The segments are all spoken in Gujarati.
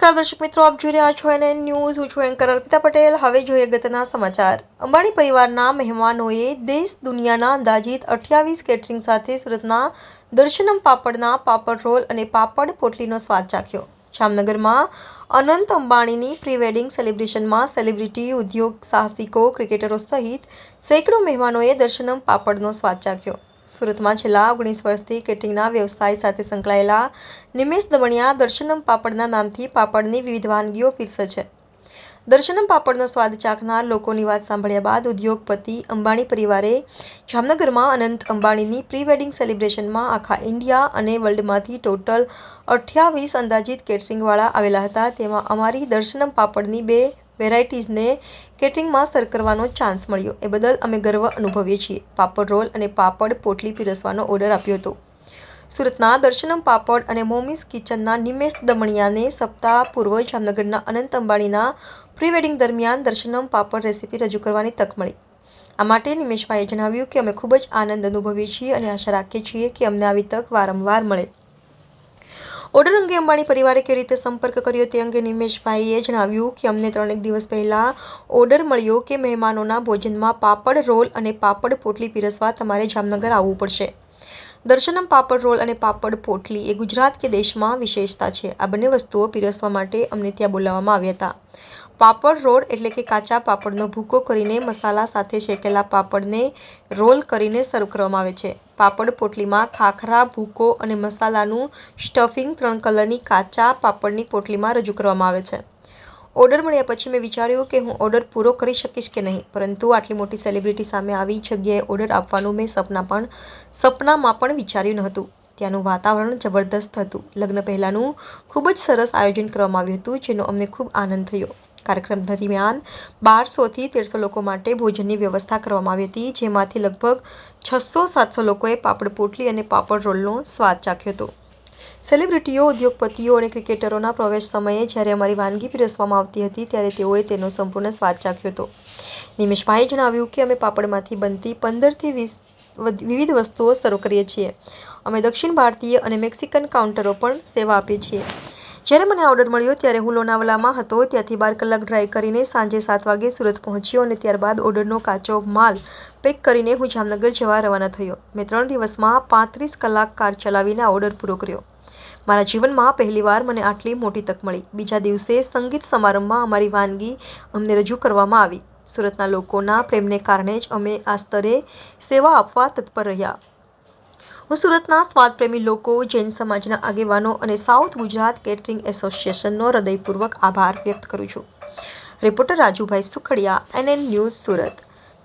નમસ્કાર દર્શક મિત્રો, આપ જોઈ રહ્યા છો એનએન ન્યૂઝ. હું છું એન્કર અર્પિતા પટેલ. હવે જોઈએ અગત્યના સમાચાર. અંબાણી પરિવારના મહેમાનોએ દેશ દુનિયાના અંદાજિત 28 કેટરિંગ સાથે સુરતના દર્શનમ પાપડના પાપડ રોલ અને પાપડ પોટલીનો સ્વાદ ચાખ્યો. જામનગરમાં અનંત અંબાણીની પ્રી વેડિંગ સેલિબ્રેશનમાં સેલિબ્રિટી, ઉદ્યોગ સાહસિકો, ક્રિકેટરો સહિત સેંકડો મહેમાનોએ દર્શનમ પાપડનો સ્વાદ ચાખ્યો. સુરતમાં છેલ્લા 19 વર્ષથી કેટરિંગના વ્યવસાય સાથે સંકળાયેલા નિમેશ દમણિયા દર્શનમ પાપડના નામથી પાપડની વિવિધ વાનગીઓ પીરસે છે. દર્શનમ પાપડનો સ્વાદ ચાખનાર લોકોની વાત સાંભળ્યા બાદ ઉદ્યોગપતિ અંબાણી પરિવારે જામનગરમાં અનંત અંબાણીની પ્રી વેડિંગ સેલિબ્રેશનમાં આખા ઇન્ડિયા અને વર્લ્ડમાંથી ટોટલ 28 અંદાજિત કેટરિંગવાળા આવેલા હતા. તેમાં અમારી દર્શનમ પાપડની 2 વેરાયટીઝને કેટરિંગમાં સર્વ કરવાનો ચાન્સ મળ્યો. એ બદલ અમે ગર્વ અનુભવીએ છીએ. પાપડ રોલ અને પાપડ પોટલી પીરસવાનો ઓર્ડર આપ્યો હતો. સુરતના દર્શનમ પાપડ અને મોમીસ કિચનના નિમેશ દમણિયાને સપ્તાહ પૂર્વ જામનગરના અનંત અંબાણીના પ્રી વેડિંગ દરમિયાન દર્શનમ પાપડ રેસીપી રજૂ કરવાની તક મળી. આ માટે નિમેશભાઈએ જણાવ્યું કે અમે ખૂબ જ આનંદ અનુભવીએ છીએ અને આશા રાખીએ છીએ કે અમને આવી તક વારંવાર મળે. ઓર્ડર અંગે અંબાણી પરિવારે કેવી રીતે સંપર્ક કર્યો તે અંગે નિમેશભાઈએ જણાવ્યું કે અમને 3 દિવસ પહેલા ઓર્ડર મળ્યો કે મહેમાનોના ભોજનમાં પાપડ રોલ અને પાપડ પોટલી પીરસવા તમારે જામનગર આવવું પડશે. દર્શનમ પાપડ રોલ અને પાપડ પોટલી એ ગુજરાત કે દેશમાં વિશેષતા છે. આ બંને વસ્તુઓ પીરસવા માટે અમને ત્યાં બોલાવવામાં આવ્યા હતા. પાપડ રોલ એટલે કે કાચા પાપડનો ભૂકો કરીને મસાલા સાથે શેકેલા પાપડને રોલ કરીને સર્વ કરવામાં આવે છે. પાપડ પોટલીમાં ખાખરા, ભૂકો અને મસાલાનું સ્ટફિંગ 3 કલરની કાચા પાપડની પોટલીમાં રજૂ કરવામાં આવે છે. ઓર્ડર મળ્યા પછી મેં વિચાર્યું કે હું ઓર્ડર પૂરો કરી શકીશ કે નહીં, પરંતુ આટલી મોટી સેલિબ્રિટી સામે આવી જગ્યાએ ઓર્ડર આપવાનું મેં સપનામાં પણ વિચાર્યું નહોતું. ત્યાંનું વાતાવરણ જબરદસ્ત હતું. લગ્ન પહેલાંનું ખૂબ જ સરસ આયોજન કરવામાં આવ્યું હતું, જેનો અમને ખૂબ આનંદ થયો. કાર્યક્રમ દરમિયાન 1200થી 1300 લોકો માટે ભોજનની વ્યવસ્થા કરવામાં આવી હતી, જેમાંથી લગભગ 600-700 લોકોએ પાપડ પોટલી અને પાપડ રોલનો સ્વાદ ચાખ્યો હતો. સેલિબ્રિટીઓ, ઉદ્યોગપતિઓ અને ક્રિકેટરોના પ્રવેશ સમયે જ્યારે અમારી વાનગી પીરસવામાં આવતી હતી ત્યારે તેઓએ તેનો સંપૂર્ણ સ્વાદ ચાખ્યો હતો. નિમેશભાઈએ જણાવ્યું કે અમે પાપડમાંથી બનતી 15થી 20 વિવિધ વસ્તુઓ સર્વ કરીએ છીએ. અમે દક્ષિણ ભારતીય અને મેક્સિકન કાઉન્ટરો પણ સેવા આપીએ છીએ. જ્યારે મને આ ઓર્ડર મળ્યો ત્યારે હું લોનાવાલામાં હતો. ત્યાંથી 12 કલાક ડ્રાઈવ કરીને સાંજે 7 વાગે સુરત પહોંચ્યો અને ત્યારબાદ ઓર્ડરનો કાચો માલ પેક કરીને હું જામનગર જવા રવાના થયો. મેં 3 દિવસમાં 35 કલાક કાર ચલાવીને આ ઓર્ડર પૂરો કર્યો. મારા જીવનમાં પહેલીવાર મને આટલી મોટી તક મળી. બીજા દિવસે સંગીત સમારંભમાં અમારી વાનગી અમને રજૂ કરવામાં આવી. સુરતના લોકોના પ્રેમને કારણે જ અમે આ સ્તરે સેવા આપવા તત્પર રહ્યા. હું સુરતના સ્વાદપ્રેમી લોકો, જૈન સમાજના આગેવાનો અને સાઉથ ગુજરાત કેટરિંગ એસોસિએશનનો હૃદયપૂર્વક આભાર વ્યક્ત કરું છું. Reporter Rajubhai Sukhadia, NN news, Surat.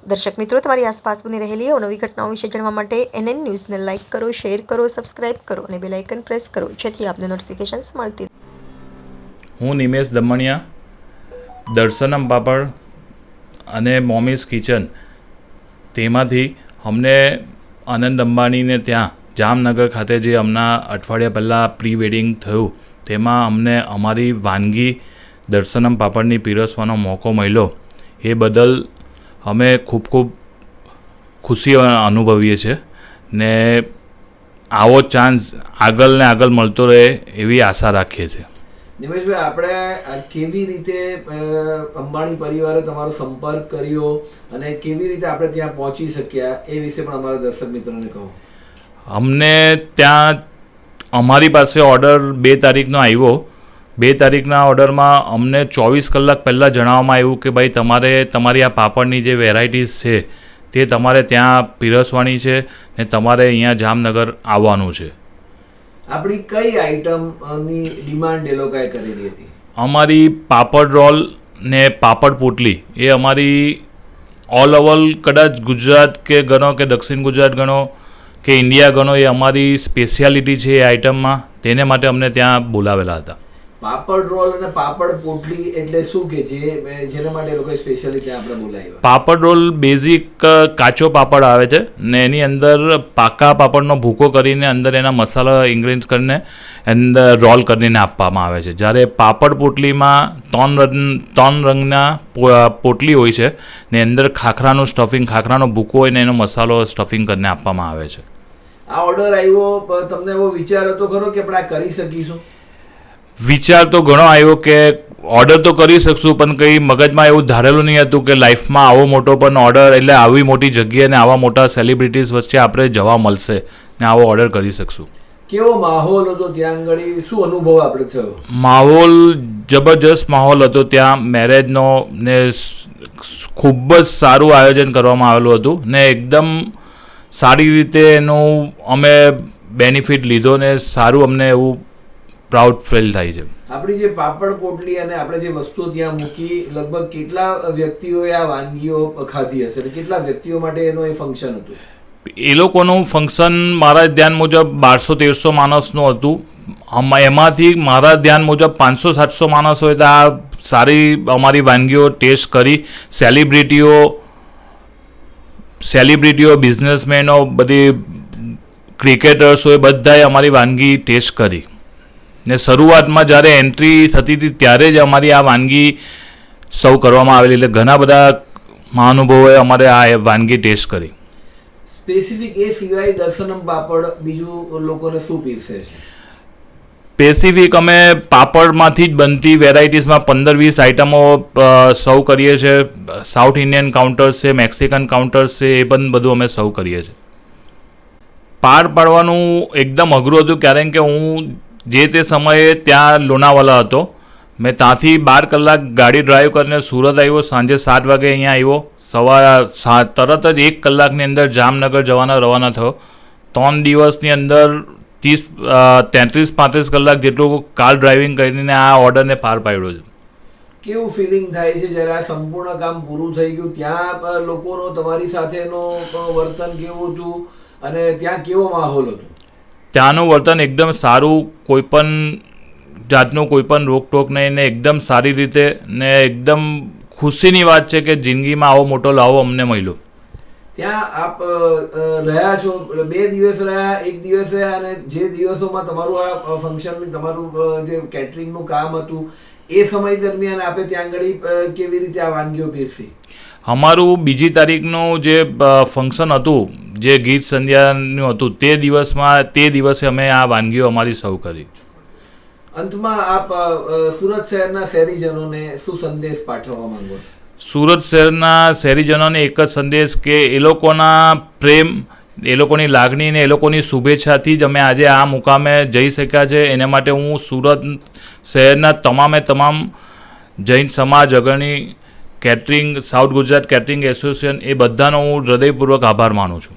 દર્શક મિત્રો, તમારી આસપાસ બની રહેલી અવનવી ઘટનાઓ વિશે જાણવા માટે એનએન ન્યૂઝને લાઇક કરો, શેર કરો, સબસ્ક્રાઇબ કરો અને બેલ આઇકન પ્રેસ કરો, જેથી આપને નોટિફિકેશન્સ મળતી. હું નિમેશ દમણિયા, દર્શનમ પાપડ અને મોમીસ કિચન, તેમાંથી અમને આનંદ અંબાણીને ત્યાં જામનગર ખાતે જે હમણાં અઠવાડિયા પહેલાં પ્રી વેડિંગ થયું, તેમાં અમને અમારી વાનગી દર્શનમ પાપડની પીરસવાનો મોકો મળ્યો. એ બદલ અમે ખૂબ ખુશી અનુભવીએ છીએ ને આવો ચાન્સ આગળ ને આગળ મળતો રહે એવી આશા રાખીએ છીએ. નિમેશભાઈ, આપણે કેવી રીતે અંબાણી પરિવારે તમારો સંપર્ક કર્યો અને કેવી રીતે આપણે ત્યાં પહોંચી શક્યા એ વિશે પણ અમારા દર્શક મિત્રોને કહો. અમને ત્યાં અમારી પાસે ઓર્ડર 2 તારીખનો આવ્યો. 2 તારીખના ઓર્ડરમાં અમને 24 કલાક પહેલાં જણાવવામાં આવ્યું કે ભાઈ તમારે તમારી આ પાપડની જે વેરાયટીઝ છે તે તમારે ત્યાં પીરસવાની છે ને તમારે અહીંયા જામનગર આવવાનું છે. આપણી કઈ આઈટમની ડિમાન્ડ એ લોકોએ કરેલી હતી? અમારી પાપડ રોલ ને પાપડ પોટલી એ અમારી ઓલ ઓવર, કદાચ ગુજરાત કે ગણો કે દક્ષિણ ગુજરાત ગણો કે ઇન્ડિયા ગણો, એ અમારી સ્પેશિયાલિટી છે એ આઈટમમાં. તેને માટે અમને ત્યાં બોલાવેલા હતા. પાપડ રોલ અને પાપડ પોટલી એટલે શું કે જેના માટે એ લોકોએ સ્પેશિયલી ત્યાં આપણે બોલાવ્યા? પાપડ રોલ બેઝિક કાચો પાપડ આવે છે ને એની અંદર પાકા પાપડનો ભૂકો કરીને અંદર એના મસાલા ઇન્ગ્રેડિયન્ટ્સ કરીને અંદર રોલ કરીને આપવામાં આવે છે. જ્યારે પાપડ પોટલીમાં 3 રંગના પોટલી હોય છે ને અંદર ખાખરાનું સ્ટફિંગ, ખાખરાનો ભૂકો હોય ને એનો મસાલો સ્ટફિંગ કરીને આપવામાં આવે છે. આ ઓર્ડર આવ્યો, તમને એવો વિચાર હતો ખરો કે આપણે આ કરી શકીશું? વિચાર તો ઘણો આવ્યો કે ઓર્ડર તો કરી શકશું, પણ કંઈ મગજમાં એવું ધારેલું નહીં હતું કે લાઈફમાં આવો મોટો પણ ઓર્ડર, એટલે આવી મોટી જગ્યાએ ને આવા મોટા સેલિબ્રિટીઝ વચ્ચે આપણે જવા મળશે ને આવો ઓર્ડર કરી શકશું. કેવો માહોલ હતો ત્યાં આગળ, શું અનુભવ આપણે થયો? માહોલ જબરજસ્ત માહોલ હતો ત્યાં મેરેજનો, ને ખૂબ જ સારું આયોજન કરવામાં આવેલું હતું ને એકદમ સારી રીતે એનું અમે બેનિફિટ લીધો ને સારું અમને એવું પ્રાઉડ ફીલ થાય છે. આપણી જે પાપડ પોટલી અને આપણે જે વસ્તુઓ ત્યાં મૂકી, લગભગ કેટલા વ્યક્તિઓએ આ વાનગીઓ ખાધી હશે અને કેટલા વ્યક્તિઓ માટે એનો એ ફંક્શન હતું? એ લોકોનું ફંક્શન મારા ધ્યાન મુજબ 1200-1300 માણસનું હતું. એમાંથી મારા ધ્યાન મુજબ 500-700 માણસોએ તો આ સારી અમારી વાનગીઓ ટેસ્ટ કરી. સેલિબ્રિટીઓ, બિઝનેસમેનો, બધી ક્રિકેટર્સોએ બધાએ અમારી વાનગી ટેસ્ટ કરી ને શરૂઆતમાં જ્યારે એન્ટ્રી થતી હતી ત્યારે જ અમારી આ વાનગી સર્વ કરવામાં આવેલી, એટલે ઘણા બધા મહાનુભાવોએ અમારે આ વાનગી ટેસ્ટ કરી. સ્પેસિફિક એ સિવાય દર્શનમ પાપડ બીજું લોકોને શું પીરસે છે? સ્પેસિફિક અમે પાપડમાંથી જ બનતી વેરાયટીઝમાં 15-20 આઇટમો સર્વ કરીએ છીએ. સાઉથ ઇન્ડિયન કાઉન્ટર્સ છે, મેક્સિકન કાઉન્ટર્સ છે, એ પણ બધું અમે સર્વ કરીએ છીએ. પાર પાડવાનું એકદમ અઘરું હતું, કારણ કે હું જે તે સમયે ત્યાં લોનાવાલા હતો. મેં ત્યાંથી 12 કલાક ગાડી ડ્રાઈવ કરીને સુરત આવ્યો, સાંજે 7 વાગે અહીંયા આવ્યો, તરત જ 1 કલાકની અંદર જામનગર જવાના રવાના થયો. 3 દિવસની અંદર 33-35 કલાક જેટલું કાર ડ્રાઇવિંગ કરીને આ ઓર્ડરને પાર પાડ્યો છે. કેવું ફિલિંગ થાય છે જ્યારે આ સંપૂર્ણ કામ પૂરું થઈ ગયું? ત્યાં લોકોનો તમારી સાથેનો વર્તન કેવું હતું અને ત્યાં કેવો માહોલ હતો? ત્યાંનું વર્તન એકદમ સારું, કોઈ પણ જાતનું કોઈ પણ રોકટોક નહીં ને એકદમ સારી રીતે ને એકદમ ખુશીની વાત છે કે જિંદગીમાં આવો મોટો લાવો અમને મળ્યો. ત્યાં આપ રહ્યા છો, 2 દિવસ રહ્યા, 1 દિવસ રહ્યા, અને જે દિવસોમાં તમારું આ ફંક્શન, તમારું જે કેટરિંગનું કામ હતું એ સમય દરમિયાન આપે ત્યાં આગળ કેવી રીતે આ વાનગીઓ પીરસી? અમારું 2જી તારીખનું જે ફંક્શન હતું, જે ગીત સંધ્યાનું હતું, તે દિવસે અમે આ વાનગીઓ અમારી સર્વ કરી. અંતમાં આપ સુરત શહેરના શહેરીજનોને શું સંદેશ પાઠવવા માંગો છો? સુરત શહેરના શહેરીજનોને એક જ સંદેશ કે એ લોકોના પ્રેમ, એ લોકોની લાગણી ને એ લોકોની શુભેચ્છાથી જ અમે આજે આ મુકામે જઈ શક્યા છે. એના માટે હું સુરત શહેરના તમામ જૈન સમાજ, અગ્રણી catering, South Gujarat catering association, એ બધાનો હું હૃદયપૂર્વક આભાર માનું છું.